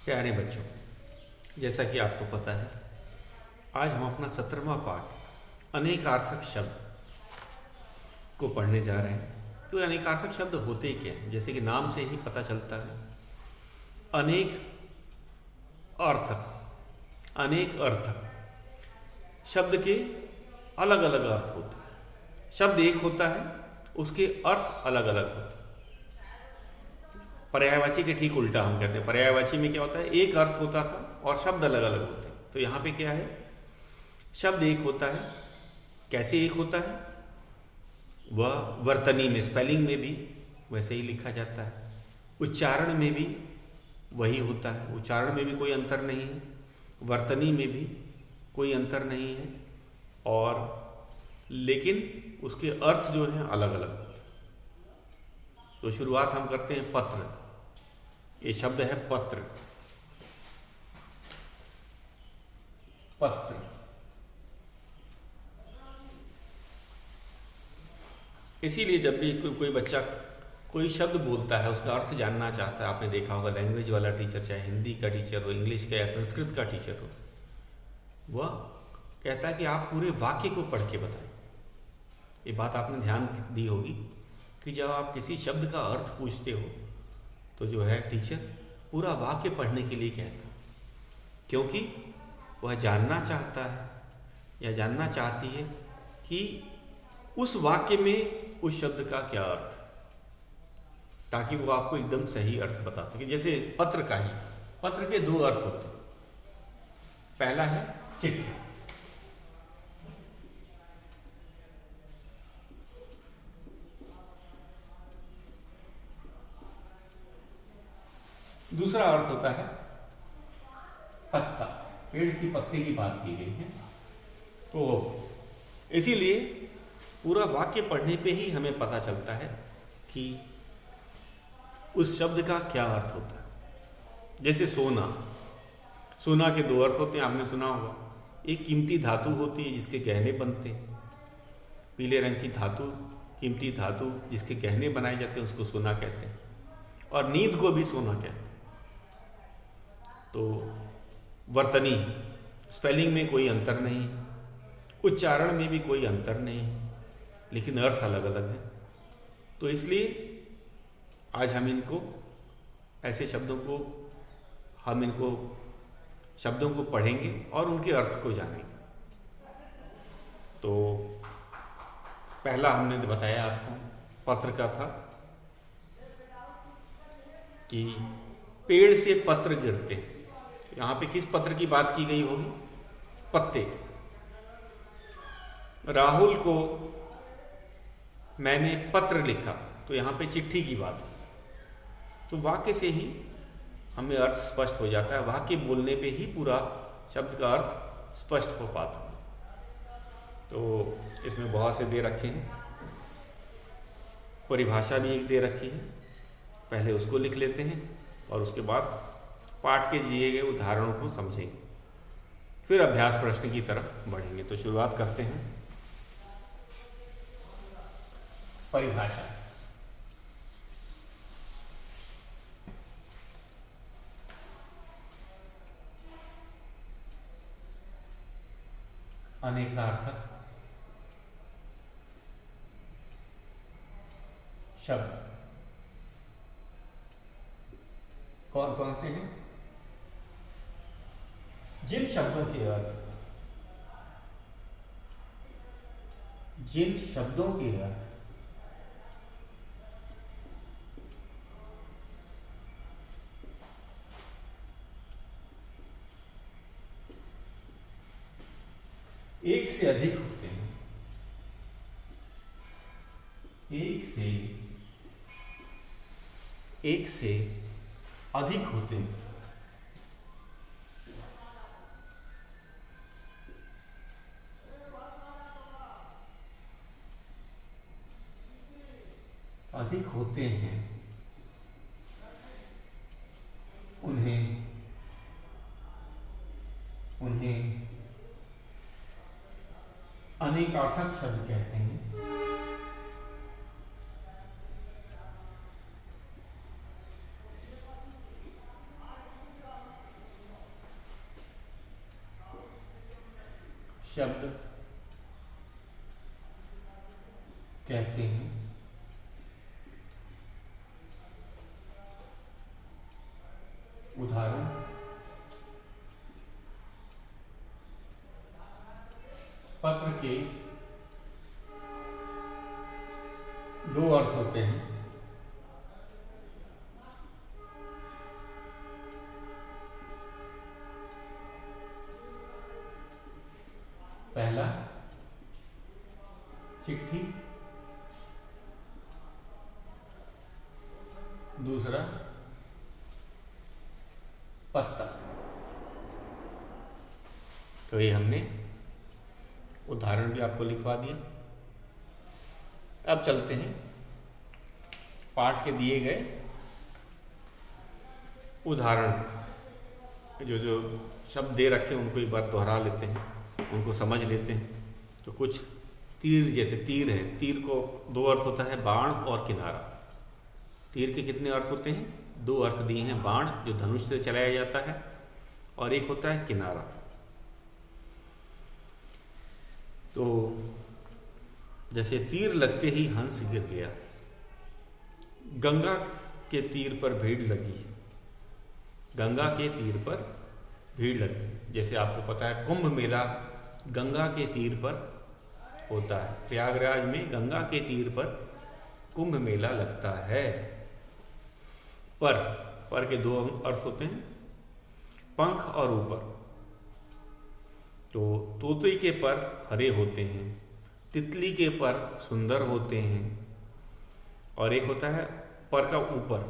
प्यारे बच्चों, जैसा कि आपको पता है, आज हम अपना 17वां पाठ अनेकार्थक शब्द को पढ़ने जा रहे हैं। तो ये अनेकार्थक शब्द होते क्या हैं? जैसे कि नाम से ही पता चलता है, अनेक अर्थक। अनेक अर्थक शब्द के अलग अलग अर्थ होते हैं। शब्द एक होता है, उसके अर्थ अलग अलग होते हैं। पर्यायवाची के ठीक उल्टा हम कहते हैं। पर्यायवाची में क्या होता है, एक अर्थ होता था और शब्द अलग अलग होते हैं। तो यहाँ पे क्या है, शब्द एक होता है। कैसे एक होता है? वह वर्तनी में, स्पेलिंग में भी वैसे ही लिखा जाता है, उच्चारण में भी वही होता है, उच्चारण में भी कोई अंतर नहीं है, वर्तनी में भी कोई अंतर नहीं है, और लेकिन उसके अर्थ जो हैं अलग अलग होते हैं। तो शुरुआत हम करते हैं पत्र। ये शब्द है पत्र। पत्र इसीलिए जब भी कोई बच्चा कोई शब्द बोलता है, उसका अर्थ जानना चाहता है, आपने देखा होगा लैंग्वेज वाला टीचर, चाहे हिंदी का टीचर हो, इंग्लिश का या संस्कृत का टीचर हो, वह कहता है कि आप पूरे वाक्य को पढ़ के बताएं। ये बात आपने ध्यान दी होगी कि जब आप किसी शब्द का अर्थ पूछते हो तो जो है टीचर पूरा वाक्य पढ़ने के लिए कहता है, क्योंकि वह जानना चाहता है या जानना चाहती है कि उस वाक्य में उस शब्द का क्या अर्थ, ताकि वो आपको एकदम सही अर्थ बता सके। जैसे पत्र का ही, पत्र के दो अर्थ होते हैं। पहला है चिट्ठी, दूसरा अर्थ होता है पत्ता, पेड़ की पत्ते की बात की गई है। तो इसीलिए पूरा वाक्य पढ़ने पे ही हमें पता चलता है कि उस शब्द का क्या अर्थ होता है। जैसे सोना, सोना के दो अर्थ होते हैं, आपने सुना होगा। एक कीमती धातु होती है जिसके गहने बनते हैं, पीले रंग की धातु, कीमती धातु जिसके गहने बनाए जाते हैं, उसको सोना कहते हैं। और नींद को भी सोना कहते हैं। तो वर्तनी, स्पेलिंग में कोई अंतर नहीं, उच्चारण में भी कोई अंतर नहीं, लेकिन अर्थ अलग अलग है। तो इसलिए आज हम इनको ऐसे शब्दों को, हम इनको शब्दों को पढ़ेंगे और उनके अर्थ को जानेंगे। तो पहला हमने बताया आपको पत्र का था कि पेड़ से पत्र गिरते। यहाँ पे किस पत्र की बात की गई होगी? पत्ते। राहुल को मैंने पत्र लिखा, तो यहाँ पे चिट्ठी की बात है। तो वाक्य से ही हमें अर्थ स्पष्ट हो जाता है, वाक्य बोलने पे ही पूरा शब्द का अर्थ स्पष्ट हो पाता है। तो इसमें बहुत से दे रखे हैं, परिभाषा भी एक दे रखी है, पहले उसको लिख लेते हैं और उसके बाद पाठ के दिए गए उदाहरणों को समझेंगे, फिर अभ्यास प्रश्न की तरफ बढ़ेंगे। तो शुरुआत करते हैं परिभाषा से। अनेकार्थक शब्द कौन कौन से हैं? जिन शब्दों के अर्थ, जिन शब्दों के अर्थ एक से अधिक होते हैं, एक से अधिक होते हैं, अधिक होते हैं, उन्हें अनेकार्थक शब्द कहते हैं। शब्द कहते हैं। उदाहरण, पत्र के दो अर्थ होते हैं। पहला चिट्ठी, दूसरा पत्ता। तो ये हमने उदाहरण भी आपको लिखवा दिए। अब चलते हैं पाठ के दिए गए उदाहरण, जो जो शब्द दे रखे हैं उनको एक बार दोहरा लेते हैं, उनको समझ लेते हैं। तो कुछ तीर, जैसे तीर है, तीर को दो अर्थ होता है, बाण और किनारा। तीर के कितने अर्थ होते हैं? दो अर्थ दिए हैं। बाण जो धनुष से चलाया जाता है, और एक होता है किनारा। तो जैसे तीर लगते ही हंस गिर गया, गंगा के तीर पर भीड़ लगी। गंगा के तीर पर भीड़ लगी। जैसे आपको पता है कुंभ मेला गंगा के तीर पर होता है। प्रयागराज में गंगा के तीर पर कुंभ मेला लगता है। पर के दो अर्थ होते हैं, पंख और ऊपर। तो तोते के पर हरे होते हैं, तितली के पर सुंदर होते हैं, और एक होता है पर का ऊपर।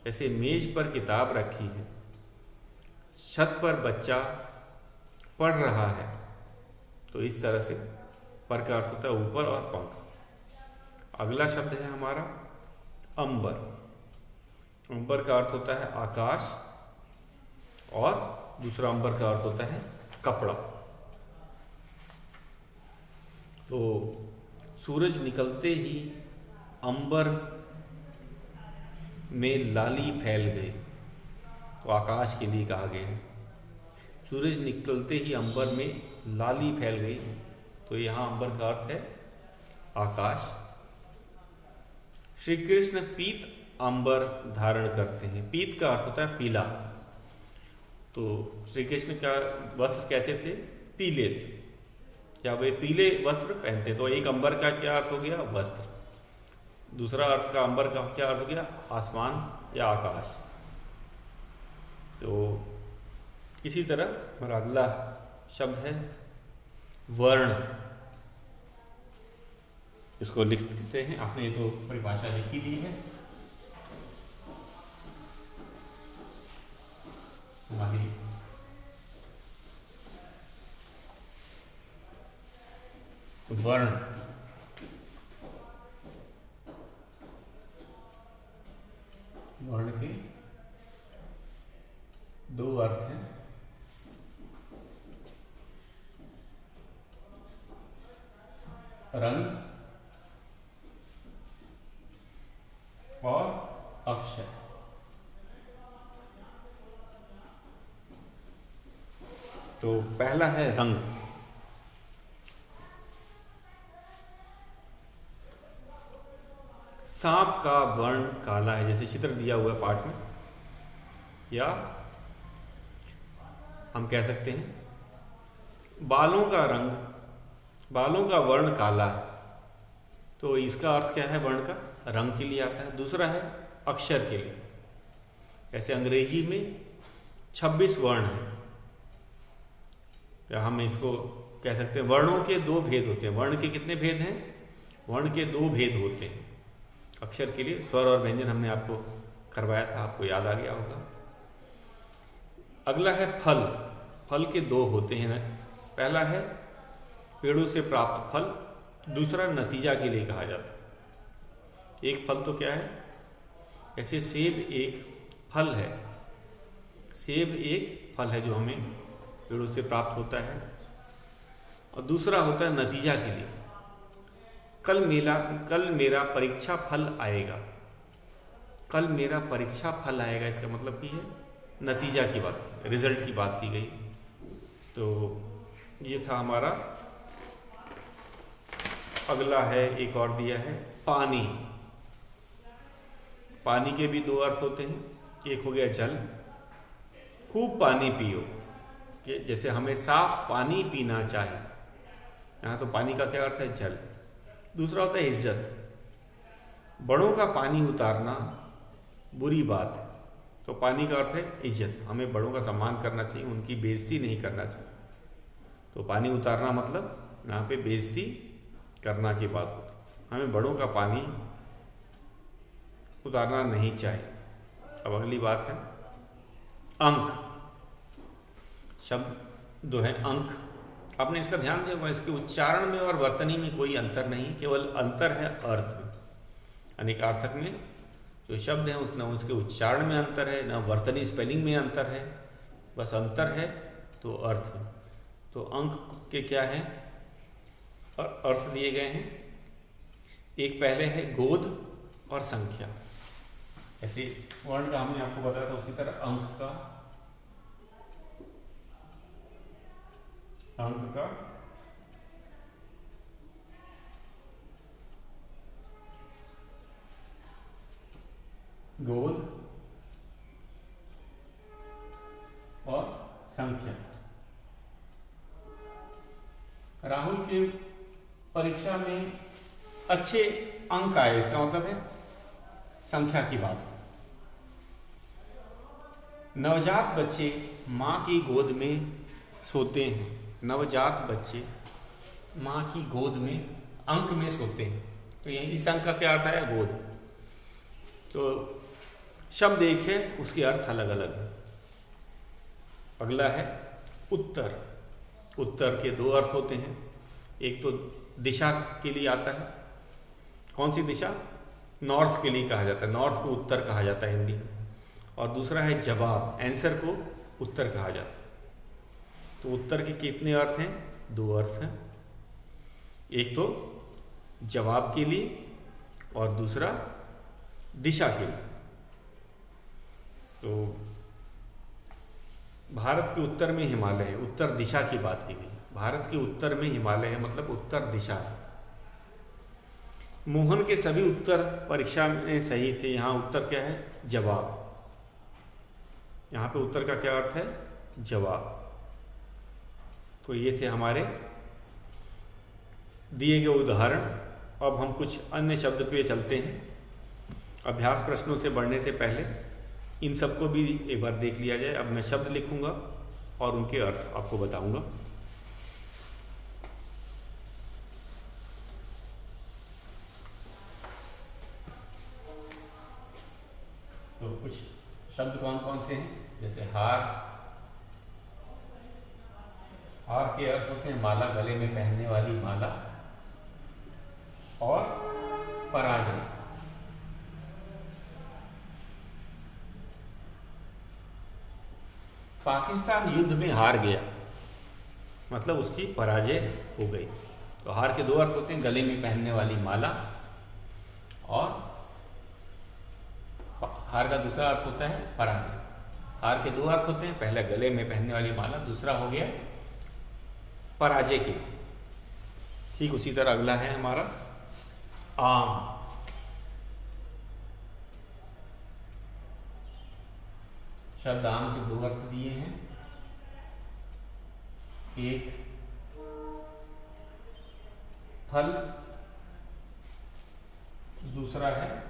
जैसे मेज पर किताब रखी है, छत पर बच्चा पढ़ रहा है। तो इस तरह से पर का अर्थ होता है ऊपर और पंख। अगला शब्द है हमारा अंबर। अंबर का अर्थ होता है आकाश, और दूसरा अंबर का अर्थ होता है कपड़ा। तो सूरज निकलते ही अंबर में लाली फैल गई। तो आकाश के लिए कहा गया है। सूरज निकलते ही अंबर में लाली फैल गई। तो यहाँ अंबर का अर्थ है आकाश। श्री कृष्ण पीत अंबर धारण करते हैं। पीत का अर्थ होता है पीला। तो श्री कृष्ण का वस्त्र कैसे थे? पीले थे, या वे पीले वस्त्र पहनते। तो एक अंबर का क्या अर्थ हो गया? वस्त्र। दूसरा अर्थ का अंबर का क्या अर्थ हो गया? आसमान या आकाश। तो इसी तरह हमारा अगला शब्द है वर्ण। इसको लिखते हैं। आपने तो परिभाषा लिखी ली है। हमारी वर्ण, वर्ण के दो अर्थ हैं। रंग और अक्षर। तो पहला है रंग। सांप का वर्ण काला है, जैसे चित्र दिया हुआ है पाठ में, या हम कह सकते हैं बालों का रंग, बालों का वर्ण काला है। तो इसका अर्थ क्या है? वर्ण का रंग के लिए आता है। दूसरा है अक्षर के लिए। जैसे अंग्रेजी में 26 वर्ण हैं, या हम इसको कह सकते हैं वर्णों के दो भेद होते हैं। वर्ण के कितने भेद हैं? वर्ण के दो भेद होते हैं। अक्षर के लिए स्वर और व्यंजन हमने आपको करवाया था, आपको याद आ गया होगा। अगला है फल। फल के दो होते हैं। पहला है पेड़ों से प्राप्त फल, दूसरा नतीजा के लिए कहा जाता है। एक फल तो क्या है? ऐसे सेब एक फल है। सेब एक फल है जो हमें पेड़ों से प्राप्त होता है। और दूसरा होता है नतीजा के लिए। कल मेरा परीक्षा फल आएगा। कल मेरा परीक्षा फल आएगा, इसका मतलब की है नतीजा की बात, रिजल्ट की बात की गई। तो ये था हमारा। अगला है, एक और दिया है पानी। पानी के भी दो अर्थ होते हैं, एक हो गया जल, खूब पानी पियो, ये जैसे हमें साफ पानी पीना चाहिए, यहाँ तो पानी का क्या अर्थ है, जल। दूसरा होता है इज्जत, बड़ों का पानी उतारना बुरी बात है, तो पानी का अर्थ है इज्जत, हमें बड़ों का सम्मान करना चाहिए, उनकी बेइज्जती नहीं करना चाहिए। तो पानी उतारना मतलब यहाँ पे बेइज्जती करना की बात होती है, हमें बड़ों का पानी उतारना नहीं चाहिए। अब अगली बात है अंक। शब्द दो है अंक, आपने इसका ध्यान दिया, इसके उच्चारण में और वर्तनी में कोई अंतर नहीं, केवल अंतर है अर्थ में। अनेकार्थक में जो शब्द है न उसके उच्चारण में अंतर है, न वर्तनी स्पेलिंग में अंतर है, बस अंतर है तो अर्थ में। तो अंक के क्या है अर्थ दिए गए हैं, एक पहले है गोद और संख्या, ऐसे वर्ण का हमने आपको बताया था, उसी तरह अंक का गोद और संख्या। राहुल की परीक्षा में अच्छे अंक आए, इसका मतलब है संख्या की बात। नवजात बच्चे मां की गोद में सोते हैं, नवजात बच्चे मां की गोद में अंक में सोते हैं, तो यही इस अंक का क्या अर्थ है, गोद। तो शब्द एक है, उसके अर्थ अलग अलग है। अगला है उत्तर। उत्तर के दो अर्थ होते हैं, एक तो दिशा के लिए आता है, कौन सी दिशा, नॉर्थ के लिए कहा जाता है, नॉर्थ को उत्तर कहा जाता है हिंदी में। और दूसरा है जवाब, आंसर को उत्तर कहा जाता है। तो उत्तर के कितने अर्थ हैं, दो अर्थ हैं, एक तो जवाब के लिए और दूसरा दिशा के लिए। तो भारत के उत्तर में हिमालय है, उत्तर दिशा की बात की गई, भारत के उत्तर में हिमालय है मतलब उत्तर दिशा है। मोहन के सभी उत्तर परीक्षा में सही थे, यहाँ उत्तर क्या है, जवाब। यहाँ पे उत्तर का क्या अर्थ है, जवाब। तो ये थे हमारे दिए गए उदाहरण। अब हम कुछ अन्य शब्द पे चलते हैं। अभ्यास प्रश्नों से बढ़ने से पहले इन सबको भी एक बार देख लिया जाए। अब मैं शब्द लिखूंगा और उनके अर्थ आपको बताऊंगा। तो कुछ शब्द कौन कौन से हैं, जैसे हार। हार के अर्थ होते हैं माला, गले में पहनने वाली माला, और पराजय। पाकिस्तान युद्ध में हार गया मतलब उसकी पराजय हो गई। तो हार के दो अर्थ होते हैं, गले में पहनने वाली माला, और हार का दूसरा अर्थ होता है पराजय। हार के दो अर्थ होते हैं, पहला गले में पहनने वाली माला, दूसरा हो गया पराजय के लिए। ठीक उसी तरह अगला है हमारा आम। शब्द आम के दो अर्थ दिए हैं, एक फल, दूसरा है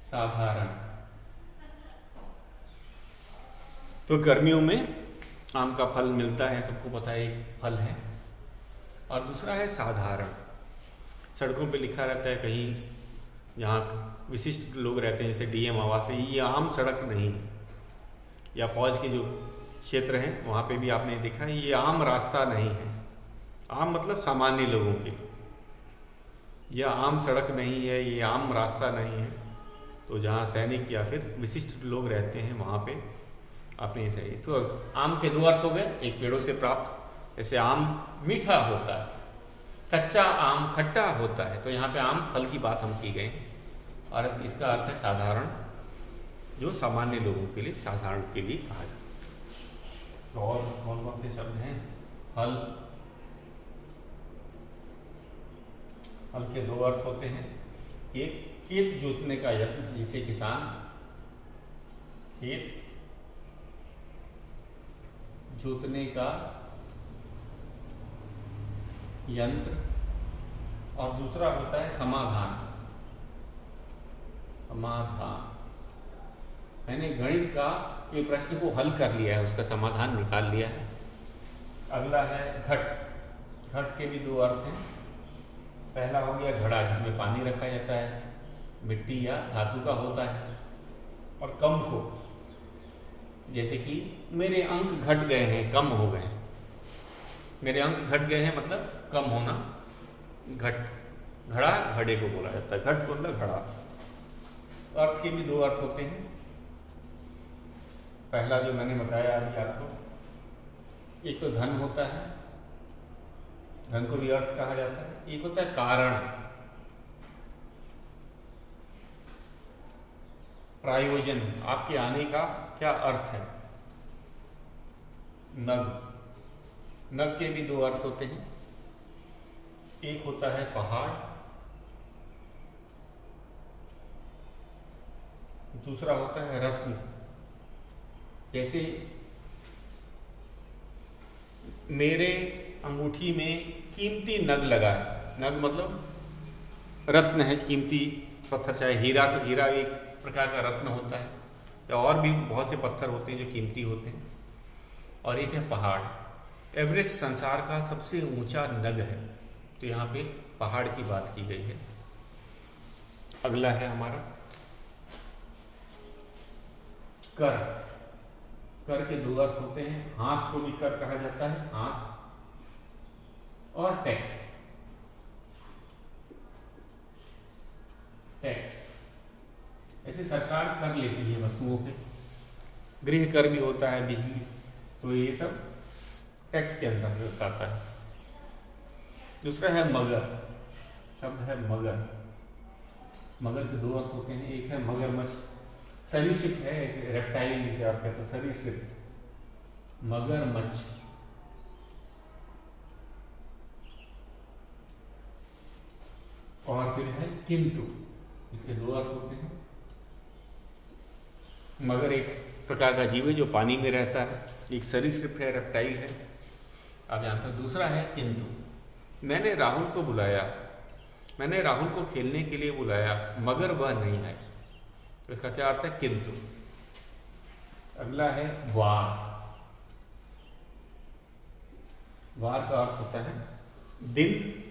साधारण। तो गर्मियों में आम का फल मिलता है, सबको पता है, एक फल है। और दूसरा है साधारण। सड़कों पे लिखा रहता है कहीं, जहाँ विशिष्ट लोग रहते हैं, जैसे डीएम आवास है, ये आम सड़क नहीं है। या फौज के जो क्षेत्र हैं वहाँ पे भी आपने देखा है, ये आम रास्ता नहीं है। आम मतलब सामान्य लोगों के लिए, यह आम सड़क नहीं है, ये आम रास्ता नहीं है। तो जहाँ सैनिक या फिर विशिष्ट लोग रहते हैं वहाँ पे आपने सही। तो आम के दो अर्थ हो गए, एक पेड़ों से प्राप्त, जैसे आम मीठा होता है, कच्चा आम खट्टा होता है, तो यहाँ पे आम फल की बात हम की गई। और इसका अर्थ है साधारण, जो सामान्य लोगों के लिए, साधारण के लिए कहा जाता है। तो और कौन कौन से शब्द हैं? हल, हल के दो अर्थ होते हैं। एक खेत जोतने का यत्न, जिसे किसान खेत जोतने का यंत्र, और दूसरा होता है समाधान। समाधान मैंने गणित का एक प्रश्न को हल कर लिया है, उसका समाधान निकाल लिया है। अगला है घट। घट के भी दो अर्थ हैं। पहला हो गया घड़ा, जिसमें पानी रखा जाता है, मिट्टी या धातु का होता है। और कम को, जैसे कि मेरे अंक घट गए हैं, कम हो गए, मेरे अंक घट गए हैं मतलब कम होना। घट, घड़ा घड़े को बोला जाता है, घट मतलब घड़ा। अर्थ के भी दो अर्थ होते हैं। पहला जो मैंने बताया अभी आपको, एक तो धन होता है, धन को भी अर्थ कहा जाता है। एक होता है कारण, प्रायोजन, आपके आने का क्या अर्थ है। नग, नग के भी दो अर्थ होते हैं। एक होता है पहाड़, दूसरा होता है रत्न। जैसे मेरे अंगूठी में कीमती नग लगा है, नग मतलब रत्न है, कीमती पत्थर, चाहे हीरा, हीरा एक प्रकार का रत्न होता है, या और भी बहुत से पत्थर होते हैं जो कीमती होते हैं। और एक है पहाड़, एवरेस्ट संसार का सबसे ऊंचा नग है, तो यहाँ पे पहाड़ की बात की गई है। अगला है हमारा कर। कर के दो अर्थ होते हैं। हाथ को भी कर कहा जाता है, हाथ, और टैक्स। टैक्स ऐसे सरकार कर लेती है वस्तुओं पे, गृह कर भी होता है, बिजली, तो ये सब टैक्स के अंतर्गत आता है। दूसरा है मगर, शब्द है मगर। मगर के दो अर्थ होते हैं। एक है मगरमच्छ, सरीसृप है, रेप्टाइल जिसे आप कहते हैं, सरीसृप, मगरमच्छ। और फिर है किंतु, इसके दो अर्थ होते हैं। मगर एक प्रकार का जीव है जो पानी में रहता है, एक सरीसृप है, रेप्टाइल है, आप जानते हो। दूसरा है किंतु, मैंने राहुल को बुलाया, मैंने राहुल को खेलने के लिए बुलाया, मगर वह नहीं है, तो इसका क्या अर्थ है? किंतु। अगला है वार। वार का अर्थ होता है दिन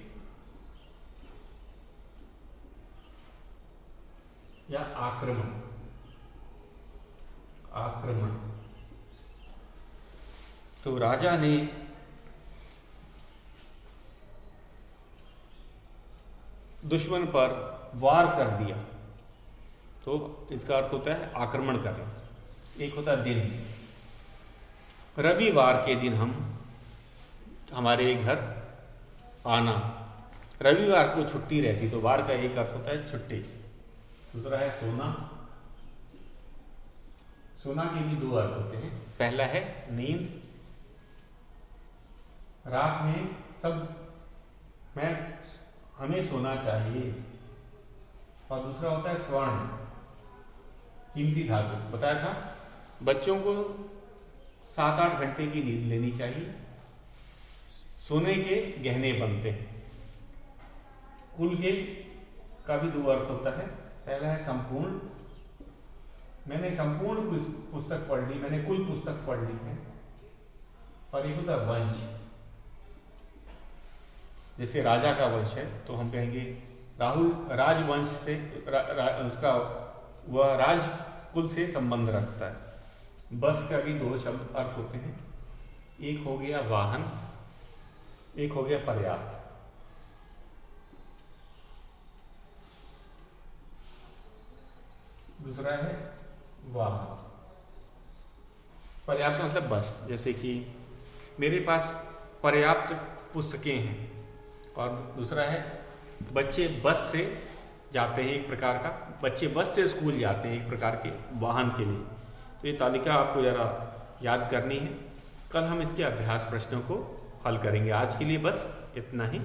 या आक्रमण। आक्रमण, तो राजा ने दुश्मन पर वार कर दिया, तो इसका अर्थ होता है आक्रमण करना। एक होता है दिन, रविवार के दिन हमारे घर आना, रविवार को छुट्टी रहती, तो वार का एक अर्थ होता है छुट्टी। दूसरा है सोना। सोना के भी दो अर्थ होते हैं। पहला है नींद, रात में हमें सोना चाहिए। और दूसरा होता है स्वर्ण, कीमती धातु, बताया था बच्चों को 7-8 घंटे की नींद लेनी चाहिए, सोने के गहने बनते हैं। कुल के का भी दो अर्थ होता है। पहला है संपूर्ण, मैंने संपूर्ण पुस्तक पढ़ ली, मैंने कुल पुस्तक पढ़ ली है। और एक होता है वंश, जैसे राजा का वंश है तो हम कहेंगे राहुल राजवंश से, उसका वह राज कुल से संबंध रखता है। बस का भी दो शब्द अर्थ होते हैं। एक हो गया वाहन, एक हो गया पर्याप्त। दूसरा है वाहन। पर्याप्त मतलब बस, जैसे कि मेरे पास पर्याप्त पुस्तकें हैं। और दूसरा है बच्चे बस से जाते हैं, एक प्रकार का बच्चे बस से स्कूल जाते हैं, एक प्रकार के वाहन के लिए। तो ये तालिका आपको जरा याद करनी है। कल हम इसके अभ्यास प्रश्नों को हल करेंगे। आज के लिए बस इतना ही।